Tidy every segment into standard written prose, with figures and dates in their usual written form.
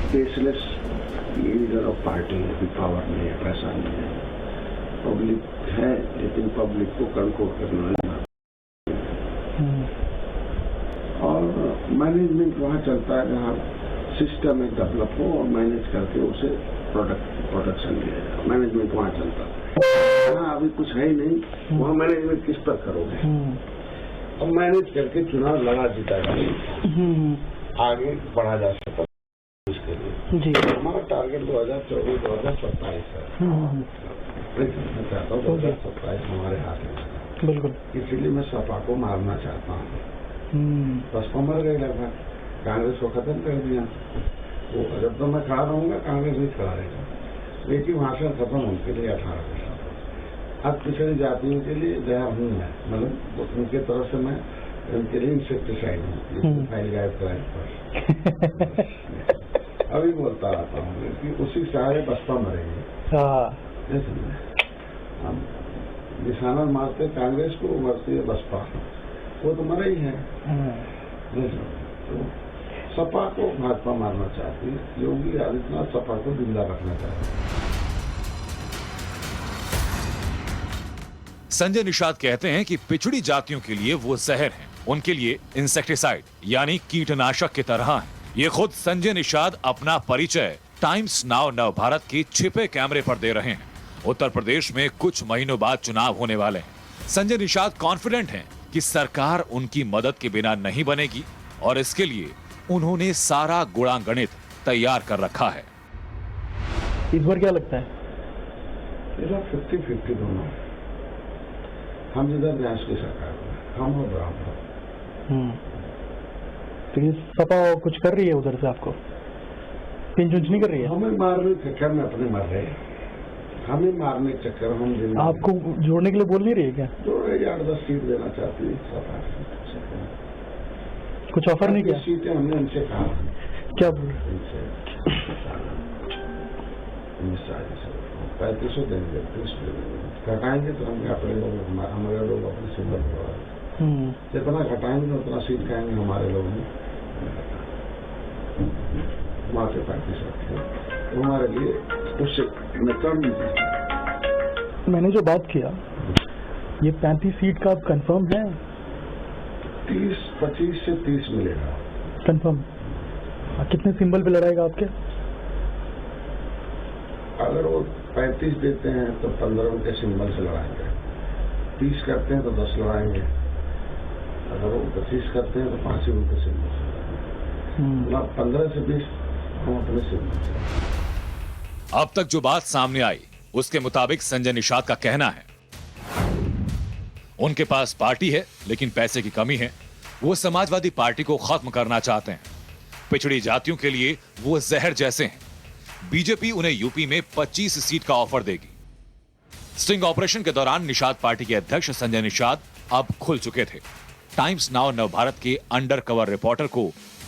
Faceless leader of party अभी power में है, पैसा नहीं है, पब्लिक है लेकिन पब्लिक को कंट्रोल करना नहीं और मैनेजमेंट वहाँ चलता है जहाँ सिस्टम एक डेवलप हो और मैनेज करके उसे प्रोडक्शन दिया जाए। मैनेजमेंट वहाँ चलता है, हाँ अभी कुछ है ही नहीं, वहाँ मैनेजमेंट किस पर करोगे? अब मैनेज करके चुनाव लड़ा जीता जाए, आगे बढ़ा जा सकता इसके लिए जी। हमारा टारगेट 2024-2027 है। मैं चाहता हूँ 2027 हमारे हाथ में, बिल्कुल, इसलिए मैं सपा को मारना चाहता हूँ। बसपा मर गई लगभग, कांग्रेस को खत्म कर दिया। वो जब तो मैं खड़ा रहूंगा कांग्रेस भी खड़ा रहेगा, लेकिन भाषण खत्म उनके लिए 18%। अब पिछड़ी जातियों के लिए दया हूँ मैं, मतलब उनके तरफ से मैं उनके लिए इंसेक्टिसाइड हूँ, फाइल गायब कराए पर अभी बोलता रहता हूँ कि उसी सारे बसपा मरेंगे। हम निशाना मारते कांग्रेस को, मरती है बसपा, वो तो मरे ही है। तो सपा को भाजपा मारना चाहती है, योगी आदित्यनाथ सपा को जिंदा रखना चाहते हैं। संजय निषाद कहते हैं कि पिछड़ी जातियों के लिए वो जहर हैं, उनके लिए इंसेक्टिसाइड यानी कीटनाशक की तरह हैं। ये खुद संजय निषाद अपना परिचय टाइम्स नाउ नव भारत के छिपे कैमरे पर दे रहे हैं। उत्तर प्रदेश में कुछ महीनों बाद चुनाव होने वाले हैं। संजय निषाद कॉन्फिडेंट हैं कि सरकार उनकी मदद के बिना नहीं बनेगी और इसके लिए उन्होंने सारा गुणागणित तैयार कर रखा है। इस बार क्या लगता है? 50-50 दोनों, हम जिधर न्यास की सरकार, हम और ब्राह्मण। तो ये सपा कुछ कर रही है उधर से, आपको पिंच नहीं कर रही है? हमें मारने के चक्कर में अपने मर रहे हैं, हमें मारने के चक्कर हम जिंदा। आपको जोड़ने के लिए बोल नहीं रही है क्या? जोड़ रही 8-10 सीट देना चाहती है सपा। कुछ ऑफर नहीं किया? सीटें हमने उनसे कहा। क्या बोल रहे? 3500 देंगे, 30 देंगे, घटाएंगे तो हम अपने लोग, हमारे लोग अपने सिंबल जितना घटाएंगे उतना सीट खाएंगे हमारे लोग ने। वहाँ से 3500 तो हमारे लिए उससे कम नहीं। मैंने जो बात किया, ये 35 सीट का आप कंफर्म है? 25 से 30 मिलेगा कंफर्म। कितने सिंबल पे लड़ाएगा आपके? अगर वो 35 देते हैं तो 15 उनके सिंबल से लड़ाएंगे, 30 करते हैं तो 10 लड़ाएंगे, अगर वो 25 करते हैं तो 5 ही उनके सिंबल से लड़ाएंगे, 15 से 20 हम अपने सिंबल से। अब तक जो बात सामने आई उसके मुताबिक संजय निषाद का कहना है उनके पास पार्टी है लेकिन पैसे की कमी है। वो समाजवादी पार्टी को खत्म करना चाहते हैं। पिछड़ी जातियों के लिए वो जहर जैसे हैं। बीजेपी उन्हें यूपी में 25 सीट का ऑफर देगी। स्टिंग ऑपरेशन के दौरान निषाद पार्टी के अध्यक्ष संजय निषाद अब खुल चुके थे। टाइम्स नाउ नव भारत के अंडर कवर रिपोर्टर को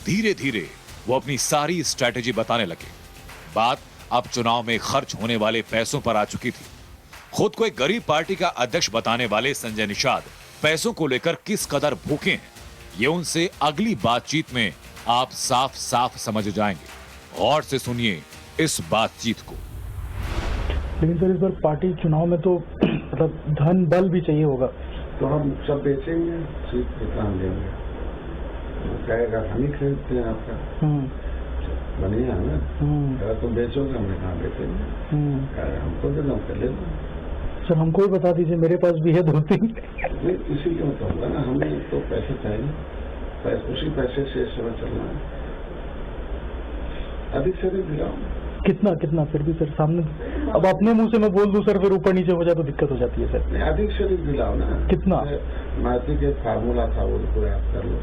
धीरे धीरे वो अपनी सारी स्ट्रैटेजी बताने लगे। बात अब चुनाव में खर्च होने वाले पैसों पर आ चुकी थी। खुद को एक गरीब पार्टी का अध्यक्ष बताने वाले संजय निषाद पैसों को लेकर किस कदर भूखे हैं, ये उनसे अगली बातचीत में आप साफ साफ समझ जाएंगे। गौर से सुनिए इस बातचीत को। लेकिन सर इस बार पार्टी चुनाव में तो मतलब धन बल भी चाहिए होगा, तो हम सब बेचेंगे, सीट पे काम लेंगे, कहेगा हम ही खरीदते हैं आपका बनिए हमें, अगर तुम बेचोगे हमने कहा बेचेंगे, हमको दे दो कर ले। सर हमको ही बता दीजिए, मेरे पास भी है 2-3। इसीलिए मैं कहूँगा ना, हमें तो पैसे चाहिए, उसी पैसे से इस समय चलना है। अधिक से अधिक दिलाओ। कितना कितना फिर भी सर सामने, अब अपने मुंह से मैं बोल दूं सर, फिर ऊपर नीचे हो जाए तो दिक्कत हो जाती है सर। नहीं, अधिक से अधिक दिलाओ ना। कितना? मैथिक एक फार्मूला था, वो तो याद कर लो।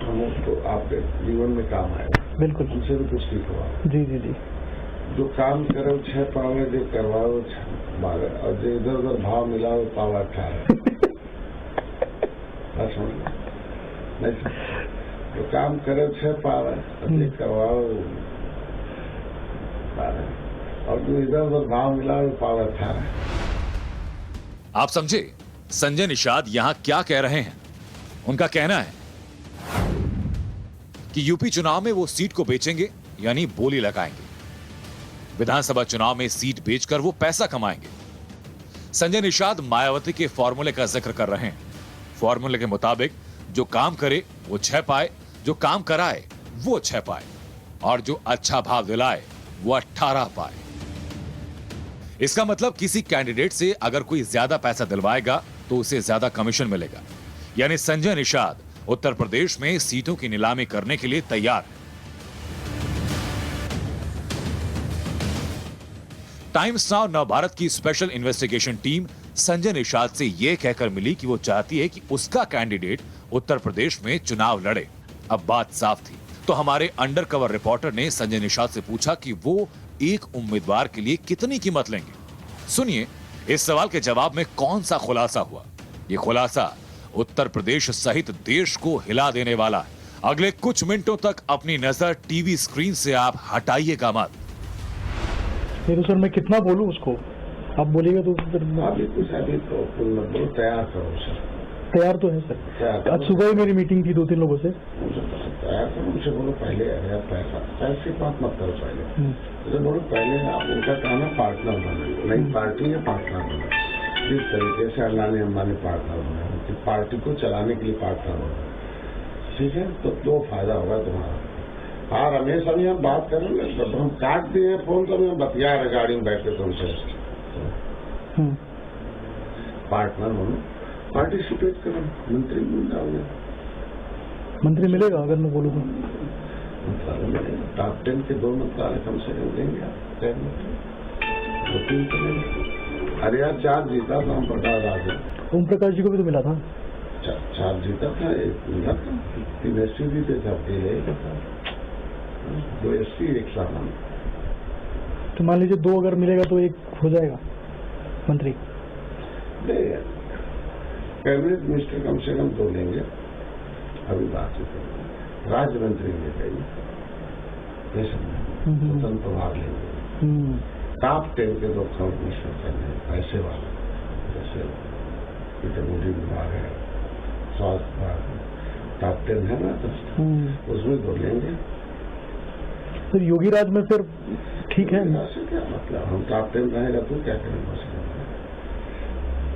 हम उसको आपके जीवन में काम आएगा। बिल्कुल, उनसे भी कुछ सीख हुआ। जी जी जी। जो काम करो 6 पावे, जो करवाओ 12, और जो इधर उधर भाव मिलाओ पावा 18। नहीं, जो काम करे 6 पावे, जो करवाओ 12, और जो इधर उधर भाव मिलाओ पावा 18। आप समझे, संजय निषाद यहां क्या कह रहे हैं? उनका कहना है कि यूपी चुनाव में वो सीट को बेचेंगे, यानी बोली लगाएंगे। विधानसभा चुनाव में सीट बेचकर वो पैसा कमाएंगे। संजय निषाद मायावती के फॉर्मूले का जिक्र कर रहे हैं। फॉर्मूले के मुताबिक जो काम करे वो 6 पाए, जो काम कराए वो 6 पाए, और जो अच्छा भाव दिलाए वो 18 पाए। इसका मतलब किसी कैंडिडेट से अगर कोई ज्यादा पैसा दिलवाएगा तो उसे ज्यादा कमीशन मिलेगा। यानी संजय निषाद उत्तर प्रदेश में सीटों की नीलामी करने के लिए तैयार है। टाइम्स नाउ नवभारत की special investigation team Sanjay Nishad से यह कहकर मिली कि वो चाहती है कि उसका कैंडिडेट उत्तर प्रदेश में चुनाव लड़े। अब बात साफ थी, तो हमारे अंडरकवर रिपोर्टर ने संजय निषाद से पूछा कि वो एक उम्मीदवार के लिए कितनी कीमत लेंगे। सुनिए इस सवाल के जवाब में कौन सा खुलासा हुआ। ये खुलासा उत्तर प्रदेश सहित देश को हिला देने वाला है। अगले कुछ मिनटों तक अपनी नजर टीवी स्क्रीन से आप हटाइएगा मत। नहीं तो सर मैं कितना बोलूं उसको, आप बोलिएगा तो फिर अभी तो तैयार करो सर। तैयार तो है सर। आज सुबह ही मेरी मीटिंग थी 2-3 लोगों से। तैयार करो, उनसे बोलो पहले अरे पैसे की बात मत करो पहले। तो बोलो पहले आप उनका कहना पार्टनर बने, नई पार्टी है पार्टनर बने। जिस तरीके से अडानी अंबानी पार्टनर बने, पार्टी को चलाने के लिए पार्टनर बने, ठीक है? तो 2 फायदा होगा तुम्हारा। हाँ रमेश, अभी हम बात कर रहे हैं, जब हम काट दिए फोन तो हम बतिया रहे गाड़ी में बैठ के तुमसे। पार्टनर बनो, पार्टिसिपेट करो, मंत्री मिल जाओगे। मंत्री मिलेगा अगर मैं बोलूँ तो? मंत्रालय मिलेगा, टॉप 10 के 2 मंत्रालय कम से कम देंगे आप। 2-3 तो नहीं। अरे यार 4 जीता था हम प्रकाश राज, ओम प्रकाश जी को भी तो मिला था। 4 जीता था, 1 मिला था, 3 एससी भी थे, 2 एससी 1 सामान। तो मान लीजिए 2 अगर मिलेगा तो 1 हो जाएगा मंत्री। कैबिनेट मिनिस्टर कम से कम 2 लेंगे, अभी बात ही करेंगे। राज्य मंत्री ले जाएंगे, स्वतंत्र प्रभार लेंगे। टॉप 10 के 2 मिनिस्टर करने पैसे वाले, जैसे पीडब्ल्यूडी विभाग है, स्वास्थ्य विभाग है, टॉप 10 है ना, तो उसमें 2 लेंगे। फिर योगी राज में फिर ठीक है। क्या मतलब, हम टॉप 10 रहेगा तो क्या करेंगे?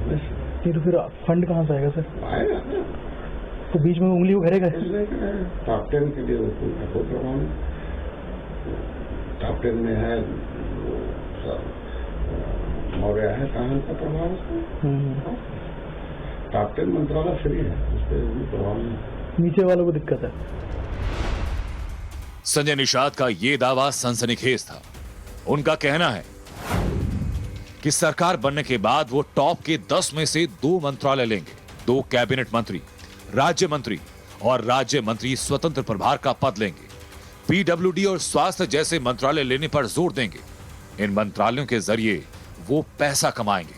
नहीं तो फिर फंड कहाँ से आएगा सर? आएगा ना, तो बीच में उंगली उघरेगा। टॉप 10 के लिए कोई प्रभाव नहीं। टॉप 10 में है मौर्य है, कहाँ का प्रभाव उसका? टॉप 10 मंत्रालय फ्री है, उस पर भी प्रभाव नहीं। नीचे वालों को दिक्कत है। संजय निषाद का यह दावा सनसनीखेज था। उनका कहना है कि सरकार बनने के बाद वो टॉप के 10 में से 2 मंत्रालय लेंगे, 2 कैबिनेट मंत्री, राज्य मंत्री और राज्य मंत्री स्वतंत्र प्रभार का पद लेंगे। पीडब्ल्यूडी और स्वास्थ्य जैसे मंत्रालय लेने पर जोर देंगे। इन मंत्रालयों के जरिए वो पैसा कमाएंगे।